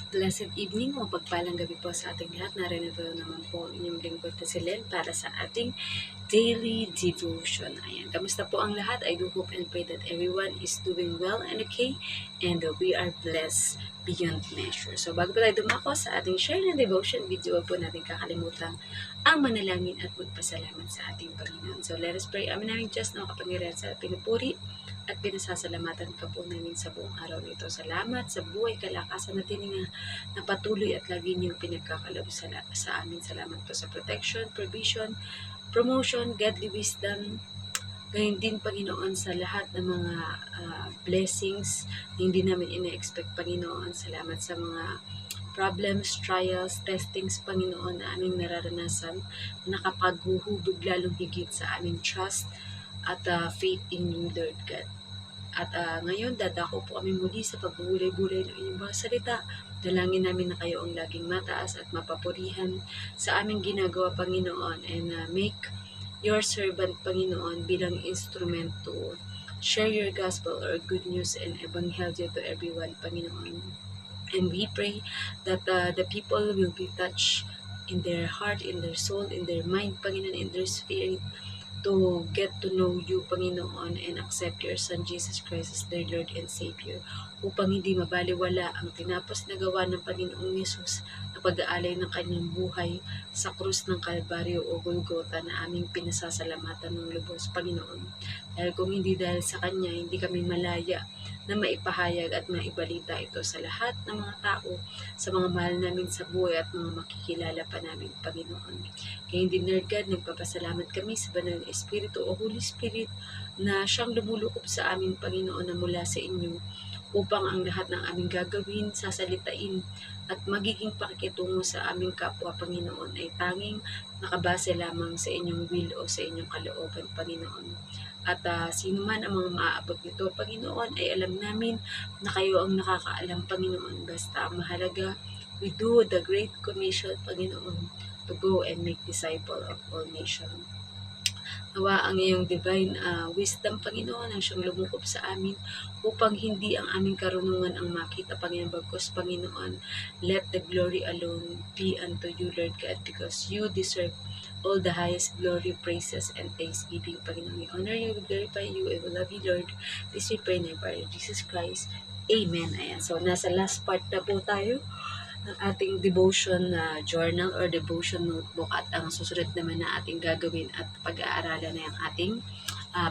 Blessed evening o pagpalang gabi po sa ating lahat. Narito naman po ang inyong lingkod na si Len para sa ating daily devotion. Ayan, kamusta po ang lahat? I do hope and pray that everyone is doing well and okay, and we are blessed beyond measure. So bago pa tayo dumako sa ating share na devotion video, po natin kakalimutan ang manalangin at magpasalamat sa ating Panginoon. So let us pray. Amin namin Diyos na makapangyarihan sa pinupuri at pinasasalamatan ka po namin sa buong araw nito. Salamat sa buhay, kalakasan natin na patuloy at lagi niyong pinagkakalob sa amin. Salamat po sa protection, provision, promotion, godly wisdom. Gayun din, Panginoon, sa lahat ng mga blessings na hindi namin ina-expect, Panginoon. Salamat sa mga problems, trials, testings, Panginoon, na aming nararanasan, na nakapaghuhubog lalong higit sa aming trust at faith in you, Lord God. At ngayon, dadako po kami muli sa pagbubulay-bulay ng inyong mga salita. Dalangin namin na kayo ang laging mataas at mapapurihan sa aming ginagawa, Panginoon, and make your servant, Panginoon, bilang instrument to share your gospel or good news and evangelio to everyone, Panginoon. And we pray that the people will be touched in their heart, in their soul, in their mind, Panginoon, in their spirit, to get to know you, Panginoon, and accept your Son, Jesus Christ, as their Lord and Savior, upang hindi mabaliwala ang tinapos na gawa ng Panginoong Yesus na pag-aalay ng kanyang buhay sa krus ng Kalbaryo o Golgota na aming pinasasalamatan ng lubos, Panginoon. Dahil kung hindi dahil sa Kanya, hindi kami malaya na maipahayag at maibalita ito sa lahat ng mga tao, sa mga mahal namin sa buhay at mga makikilala pa namin, Panginoon. Kaya hindi, Lord God, nagpapasalamat kami sa Banal na Espiritu o Holy Spirit na siyang lumulukob sa aming, Panginoon, na mula sa inyo, upang ang lahat ng aming gagawin, sasalitain at magiging pakikitungo sa aming kapwa, Panginoon, ay tanging nakabase lamang sa inyong will o sa inyong kalooban, Panginoon. At sino man ang mga maaabot nito, Panginoon, ay alam namin na kayo ang nakakaalam, Panginoon. Basta ang mahalaga, we do the Great Commission, Panginoon, to go and make disciple of all nations. Nawa ang iyong divine wisdom, Panginoon, ang siyang lumukob sa amin upang hindi ang aming karunungan ang makita, Panginoon, bagkus, Panginoon, let the glory alone be unto you, Lord God, because you deserve all the highest glory, praises, and thanksgiving, Panginoon. We honor you, we glorify you, and we love you, Lord. This we pray in the name of Jesus Christ. Amen. Ayan. So, nasa last part na po tayo ng ating devotion journal or devotion notebook, at ang susunod naman na ating gagawin at pag-aaralan na yung ating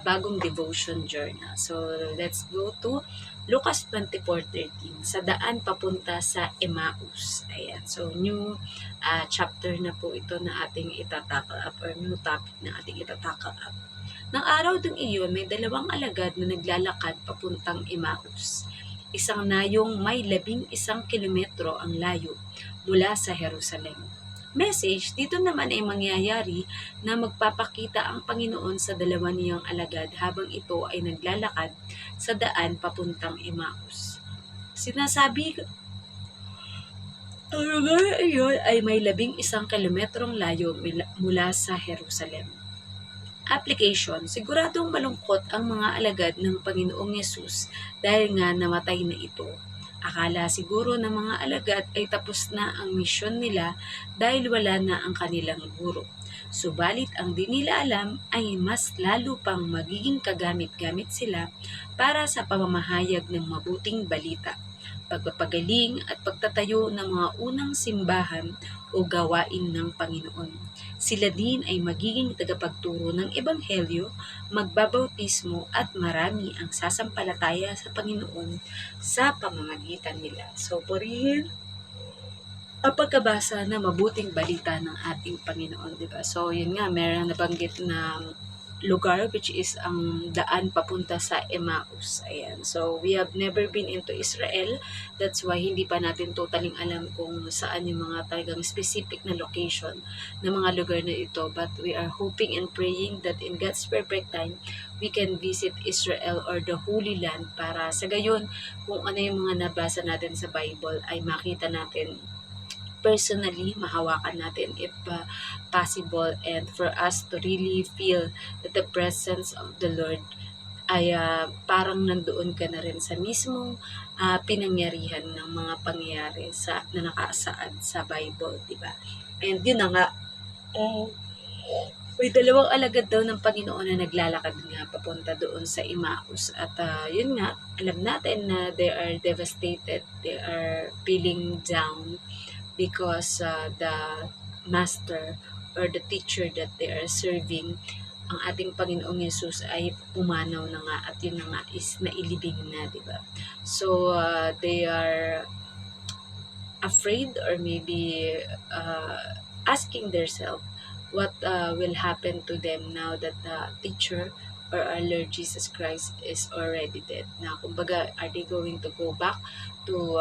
bagong devotion journal. So, let's go to Lucas 24:13, sa daan papunta sa Emmaus. Ayan. So, new chapter na po ito na ating itatakal up, or new topic na ating itatakal up. Nang araw ding iyon, may dalawang alagad na naglalakad papuntang Emmaus, isang nayong may 11 kilometro ang layo mula sa Jerusalem. Message, dito naman ay mangyayari na magpapakita ang Panginoon sa dalawa niyang alagad habang ito ay naglalakad sa daan papuntang Emmaus. Sinasabi, ang lugar iyon ay may 11 kilometrong layo mula sa Jerusalem. Application, siguradong malungkot ang mga alagad ng Panginoong Yesus dahil nga namatay na ito. Akala siguro ng mga alagad ay tapos na ang misyon nila dahil wala na ang kanilang guro. Subalit ang di nila alam ay mas lalo pang magiging kagamit-gamit sila para sa pamamahayag ng mabuting balita, pagpapagaling at pagtatayo ng mga unang simbahan o gawain ng Panginoon. Sila din ay magiging tagapagturo ng Ebanghelyo, magbabautismo at marami ang sasampalataya sa Panginoon sa pamamagitan nila. So, purihin ang pagkabasa na mabuting balita ng ating Panginoon, diba? So, yun nga, meron nabanggit na lugar which is ang daan papunta sa Emmaus. Ayan. So, we have never been into Israel. That's why hindi pa natin totaling alam kung saan yung mga talagang specific na location ng mga lugar na ito. But we are hoping and praying that in God's perfect time, we can visit Israel or the Holy Land para sa gayon, kung ano yung mga nabasa natin sa Bible ay makita natin personally, mahawakan natin if possible, and for us to really feel that the presence of the Lord ay parang nandoon ka na rin sa mismong pinangyarihan ng mga pangyayari na nakasaad sa Bible, di ba? And yun na nga, may dalawang alagad daw ng Panginoon na naglalakad nga papunta doon sa Emmaus. At yun nga, alam natin na they are devastated, they are feeling down because the master or the teacher that they are serving, ang ating Panginoong Yesus ay pumanaw na nga at yun na nga is nailibing na, di ba? So, they are afraid or maybe asking themselves what will happen to them now that the teacher or our Lord Jesus Christ is already dead. Na kumbaga, are they going to go back to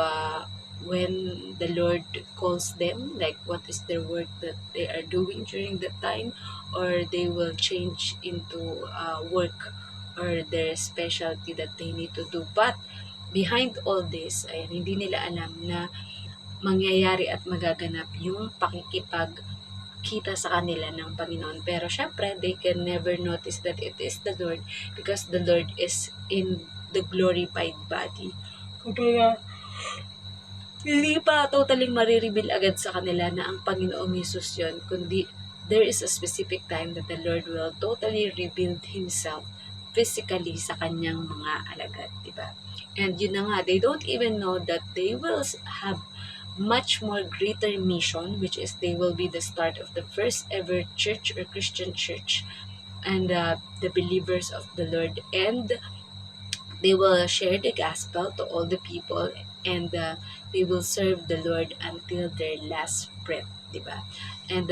when the Lord calls them, like what is their work that they are doing during that time, or they will change into work or their specialty that they need to do. But behind all this, ayan, hindi nila alam na mangyayari at magaganap yung pakikipagkita sa kanila ng Panginoon. Pero syempre, they can never notice that it is the Lord because the Lord is in the glorified body. Kumbaga, hindi pa totally marireveal agad sa kanila na ang Panginoong Yesus yun, kundi there is a specific time that the Lord will totally reveal Himself physically sa kanyang mga alagad, diba? And yun na nga, they don't even know that they will have much more greater mission, which is they will be the start of the first ever church or Christian church and the believers of the Lord, and they will share the gospel to all the people, and they will serve the Lord until their last breath, diba? And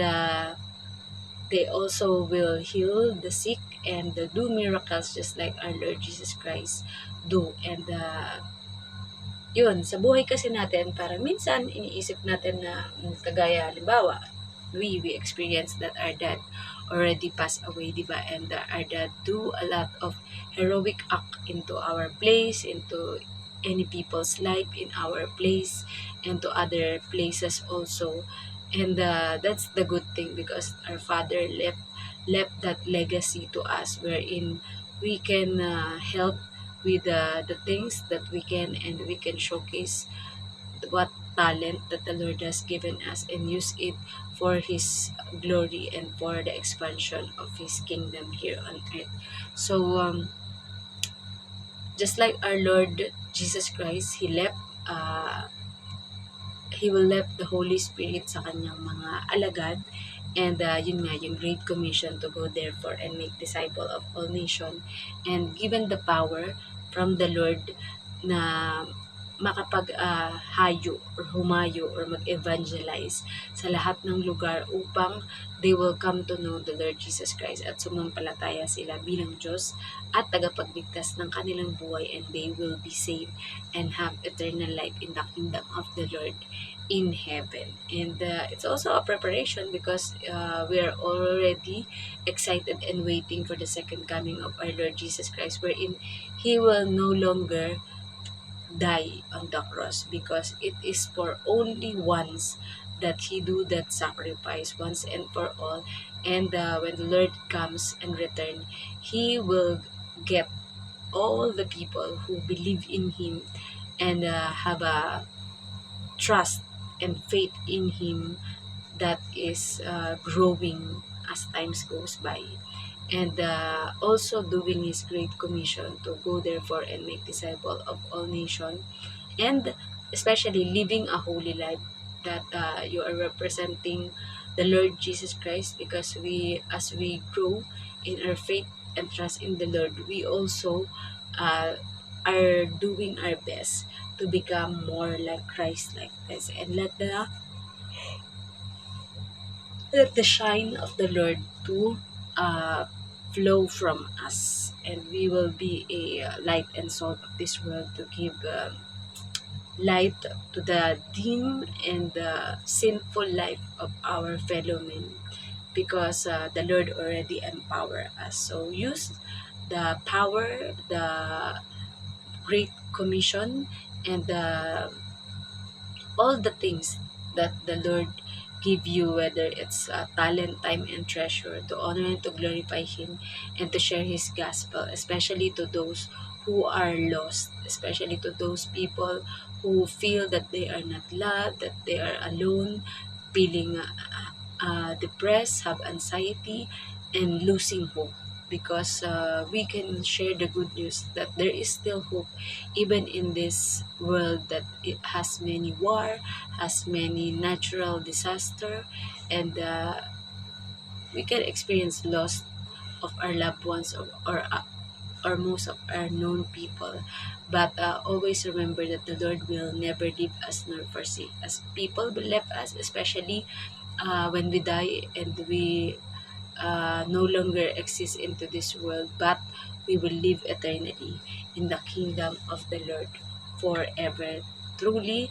they also will heal the sick and do miracles just like our Lord Jesus Christ do. And yun, sa buhay kasi natin, parang minsan iniisip natin na kagaya, halimbawa, we experience that our dad already passed away, diba? And our dad do a lot of heroic act into our place, into any people's life in our place, and to other places also. And that's the good thing because our father left that legacy to us wherein we can help with the things that we can, and we can showcase what talent that the Lord has given us and use it for His glory and for the expansion of His kingdom here on earth. So just like our Lord Jesus Christ, He will left the Holy Spirit sa kanyang mga alagad, and yun nga, yung Great Commission to go therefore and make disciple of all nation, and given the power from the Lord na makapag-hayo or humayo or mag-evangelize sa lahat ng lugar upang they will come to know the Lord Jesus Christ at sumampalataya sila bilang Diyos at tagapagligtas ng kanilang buhay, and they will be saved and have eternal life in the kingdom of the Lord in heaven. And it's also a preparation because we are already excited and waiting for the second coming of our Lord Jesus Christ, wherein He will no longer die on the cross because it is for only once that He do that sacrifice once and for all. And when the Lord comes and return, He will get all the people who believe in Him and have a trust and faith in Him that is growing as times goes by, and also doing His great commission to go therefore and make disciple of all nations, and especially living a holy life that you are representing the Lord Jesus Christ, because as we grow in our faith and trust in the Lord, we also are doing our best to become more like Christ like this, and let the shine of the Lord to flow from us, and we will be a light and salt of this world to give light to the dim and the sinful life of our fellow men, because the Lord already empower us. So use the power, the Great Commission, and all the things that the Lord give you, whether it's talent, time, and treasure, to honor and to glorify Him and to share His gospel, especially to those who are lost, especially to those people who feel that they are not loved, that they are alone, feeling depressed, have anxiety, and losing hope. Because we can share the good news that there is still hope even in this world that it has many war, has many natural disaster, and we can experience loss of our loved ones, or most of our known people. But always remember that the Lord will never leave us nor forsake us. People will left us, especially when we die and we no longer exist into this world, but we will live eternally in the kingdom of the Lord forever. Truly,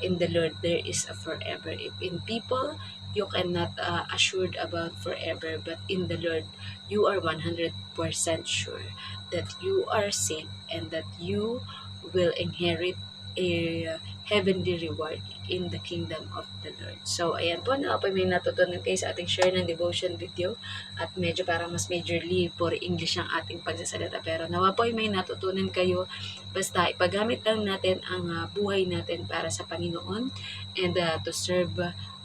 in the Lord there is a forever. If in people you cannot assured about forever, but in the Lord you are 100% sure that you are safe and that you will inherit a heavenly reward in the kingdom of the Lord. So, ayan po, na po may natutunan kayo sa ating share ng devotion video at medyo parang mas majorly for English ang ating pagsasalita. Pero nawa po may natutunan kayo. Basta ipagamit lang natin ang buhay natin para sa Panginoon and to serve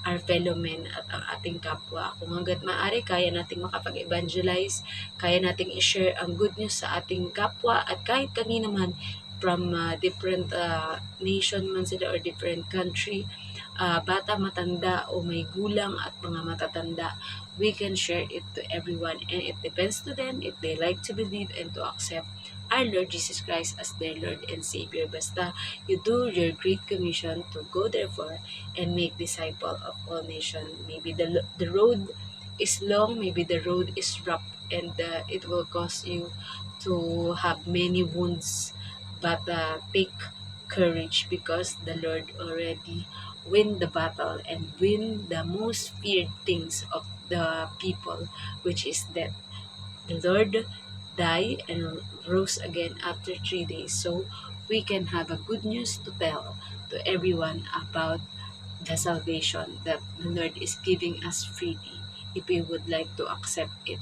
our fellow men at ang ating kapwa. Kung hanggat maaari, kaya nating makapag-evangelize, kaya nating i-share ang good news sa ating kapwa at kahit kanino man from different nation man sila or different country, bata, matanda o may gulang at mga matatanda, we can share it to everyone and it depends to them if they like to believe and to accept our Lord Jesus Christ as their Lord and Savior. Basta you do your great commission to go therefore and make disciple of all nations. Maybe the road is long, maybe the road is rough, and it will cause you to have many wounds, but take courage because the Lord already win the battle and win the most feared things of the people, which is death. The Lord died and rose again after 3 days, so we can have a good news to tell to everyone about the salvation that the Lord is giving us freely if we would like to accept it.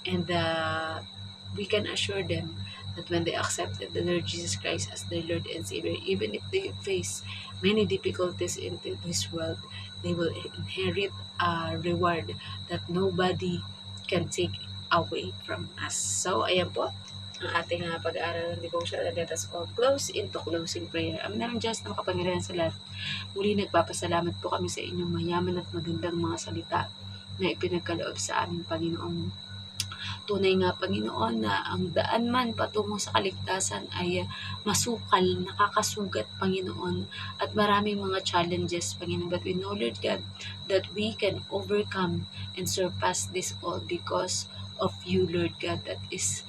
And we can assure them that when they accepted the Lord Jesus Christ as their Lord and Savior, even if they face many difficulties in this world, they will inherit a reward that nobody can take away from us. So, ayan po ang ating pag-aaral ng devotion. And let us all close into closing prayer. Amin namin Diyos na makapangyarihan sa lahat. Muli nagpapasalamat po kami sa inyong mayaman at magandang mga salita na ipinagkaloob sa aming Panginoong. Tunay nga, Panginoon, na ang daan man patungo sa kaligtasan ay masukal, nakakasugat, Panginoon, at maraming mga challenges, Panginoon. But we know, Lord God, that we can overcome and surpass this all because of you, Lord God, that is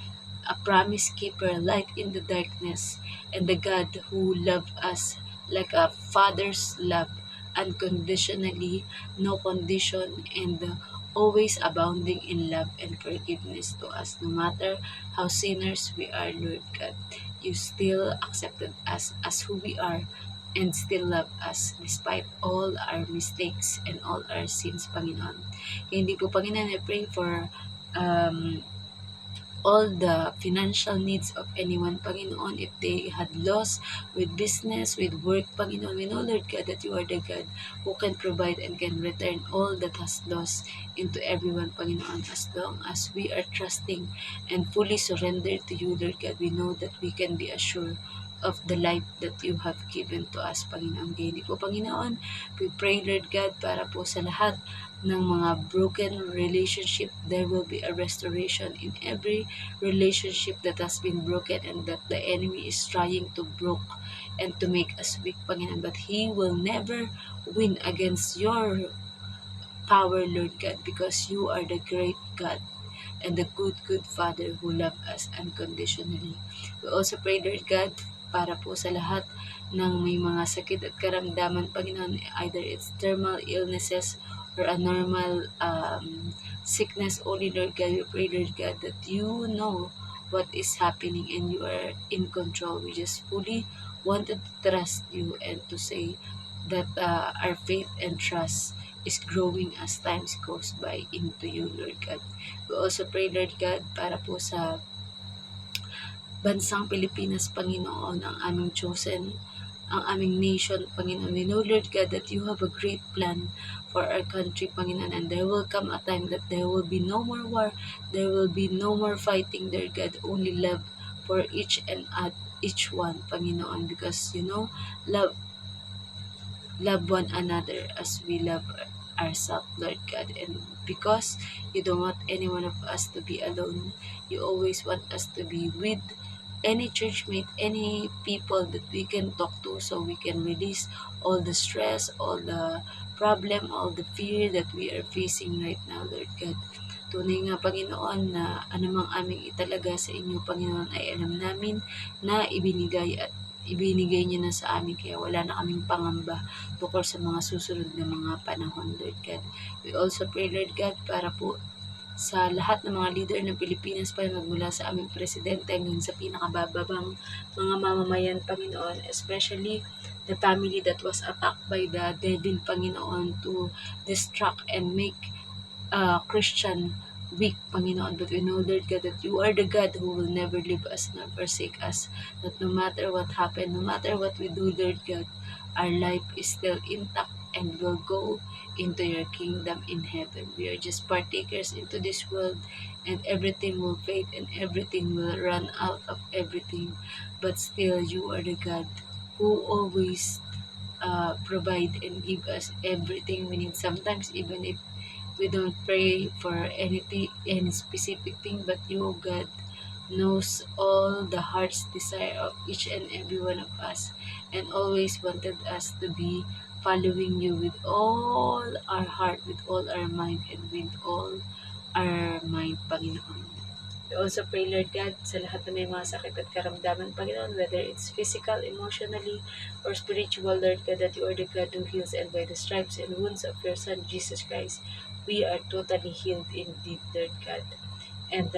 a promise keeper, light in the darkness, and the God who loved us like a father's love, unconditionally, no condition, and always abounding in love and forgiveness to us. No matter how sinners we are, Lord God, you still accepted us as who we are and still love us despite all our mistakes and all our sins, Panginoon. Kaya hindi po, Panginoon, I pray for all the financial needs of anyone, Panginoon, if they had loss with business, with work, Panginoon. We know, Lord God, that you are the God who can provide and can return all that has lost into everyone, Panginoon. As long as we are trusting and fully surrendered to you, Lord God, we know that we can be assured of the life that you have given to us, Panginoon. Kaya po, Panginoon, we pray, Lord God, para po sa lahat ng mga broken relationship, there will be a restoration in every relationship that has been broken and that the enemy is trying to break and to make us weak, Panginoon. But He will never win against your power, Lord God, because you are the great God and the good Father who loves us unconditionally. We also pray, Lord God, para po sa lahat ng may mga sakit at karamdaman, Panginoon, either it's thermal illnesses or a normal sickness only, Lord God. We pray, Lord God, that you know what is happening and you are in control. We just fully wanted to trust you and to say that our faith and trust is growing as times goes by into you, Lord God. We also pray, Lord God, para po sa bansang Pilipinas, Panginoon, ang aming chosen, ang aming nation, Panginoon. We know, Lord God, that you have a great plan for our country, Panginoon, and there will come a time that there will be no more war, there will be no more fighting, Lord God, only love for each one, Panginoon, because love one another as we love ourselves, Lord God. And because you don't want any one of us to be alone, you always want us to be with any churchmate, any people that we can talk to, so we can release all the stress, all the problem, all the fear that we are facing right now, Lord God. Tunay nga, Panginoon, na anumang aming italaga sa inyo, Panginoon, ay alam namin na ibinigay niyo na sa amin, kaya wala na kaming pangamba tungkol sa mga susunod na mga panahon, Lord God. We also pray, Lord God, para po sa lahat ng mga leader ng Pilipinas, pa magmula sa aming presidente hanggang sa pinakabababang mga mamamayan, Panginoon, especially the family that was attacked by the devil, Panginoon, to distract and make Christian weak, Panginoon. But we know, Lord God, that you are the God who will never leave us nor forsake us. That no matter what happened, no matter what we do, Lord God, our life is still intact and will go into your kingdom in heaven. We are just partakers into this world, and everything will fade and everything will run out of everything. But still, you are the God who always provide and give us everything we need. Sometimes, even if we don't pray for anything, any specific thing, but you, God, knows all the heart's desire of each and every one of us, and always wanted us to be following you with all our heart, with all our mind, and with all our mind, Panginoon. We also pray, Lord God, sa lahat na may mga sakit at karamdaman, Panginoon, whether it's physical, emotionally, or spiritual, Lord God, that you are the God who heals, and by the stripes and wounds of your Son, Jesus Christ, we are totally healed indeed, Lord God. And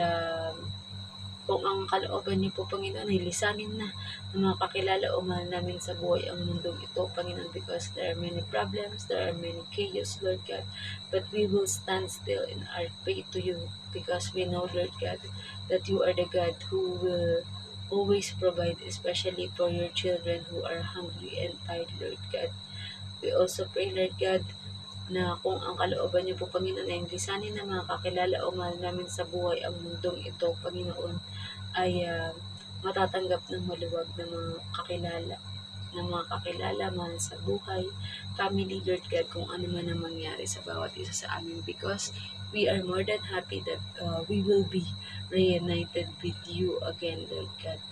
kung ang kalooban niyo po, Panginoon, ay lisanin na ng mga kakilala o mahal namin sa buhay ang mundong ito, Panginoon, because there are many problems, there are many chaos, Lord God, but we will stand still in our faith to you, because we know, Lord God, that you are the God who will always provide, especially for your children who are hungry and tired, Lord God. We also pray, Lord God, na kung ang kalooban niyo po, Panginoon, ay lisanin ng mga kakilala o mahal namin sa buhay ang mundong ito, Panginoon, ay matatanggap ng maluwag ng mga kakilala, mahal sa buhay, family, Lord God, kung ano man ang mangyari sa bawat isa sa amin, because we are more than happy that we will be reunited with you again, Lord God.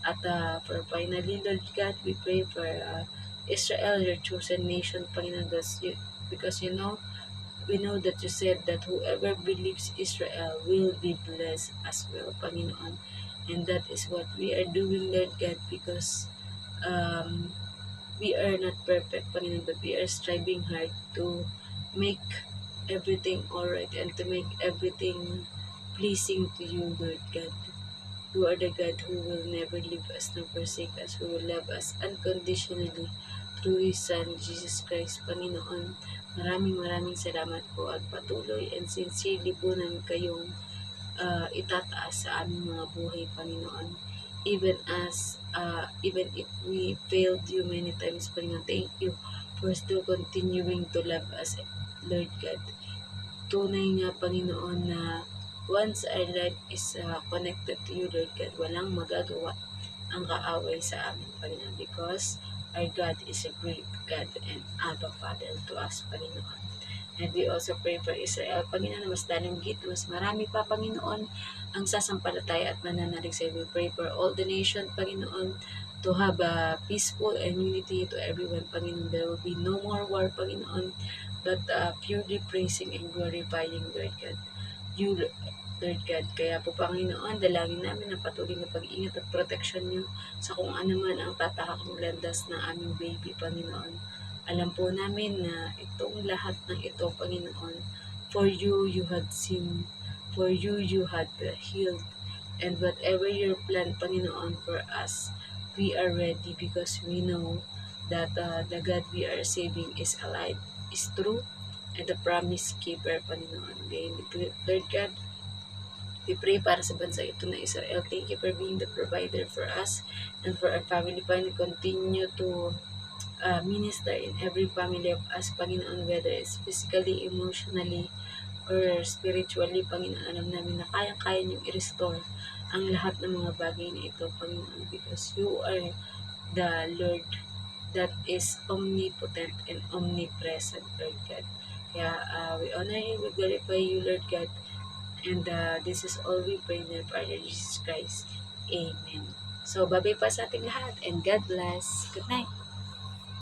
At for finally, Lord God, we pray for Israel, your chosen nation, Panginoon, because we know that you said that whoever believes Israel will be blessed as well, Panginoon. And that is what we are doing, Lord God, because um, we are not perfect, Panginoon, but we are striving hard to make everything alright and to make everything pleasing to you, Lord God. You are the God who will never leave us nor forsake us, who will love us unconditionally through His Son, Jesus Christ, Panginoon. Maraming salamat po at patuloy and sincerely po namin kayong itataas sa aming mga buhay, Panginoon. Even if we failed you many times, Panginoon, thank you for still continuing to love us, Lord God. Tunay nga, Panginoon, na once our life is connected to you, Lord God, walang magagawa ang kaaway sa amin, Panginoon, because our God is a great God and Abba Father to us, Panginoon. And we also pray for Israel, Panginoon, na mas lalong mas marami pa, Panginoon, ang sasampalataya at mananalig sa iyo. We pray for all the nation, Panginoon, to have a peaceful and unity to everyone, Panginoon. There will be no more war, Panginoon, but purely praising and glorifying, Lord God. You, Lord God. Kaya po, Panginoon, dalangin namin ang patuloy na pag-iingat at protection niyo sa kung ano man ang tatahaking landas ng aming baby, Panginoon. Alam po namin na itong lahat ng ito, Panginoon, for you had seen, for you had healed, and whatever your plan, Panginoon, for us, we are ready because we know that the God we are saving is alive, is true, and the promise keeper, Panginoon. Lord God, We pray para sa bansa ito na Israel. Thank you for being the provider for us and for our family, Panginoon. Continue to minister in every family of us, Panginoon, whether it's physically, emotionally, or spiritually, Panginoon. Alam namin na kayang-kaya niyong i-restore ang lahat ng mga bagay na ito, Panginoon, because you are the Lord that is omnipotent and omnipresent, Lord God. Kaya we honor you, we glorify you, Lord God. And this is all we pray in our Father Jesus Christ. Amen. So, babay pa sa ating lahat and God bless. Good night.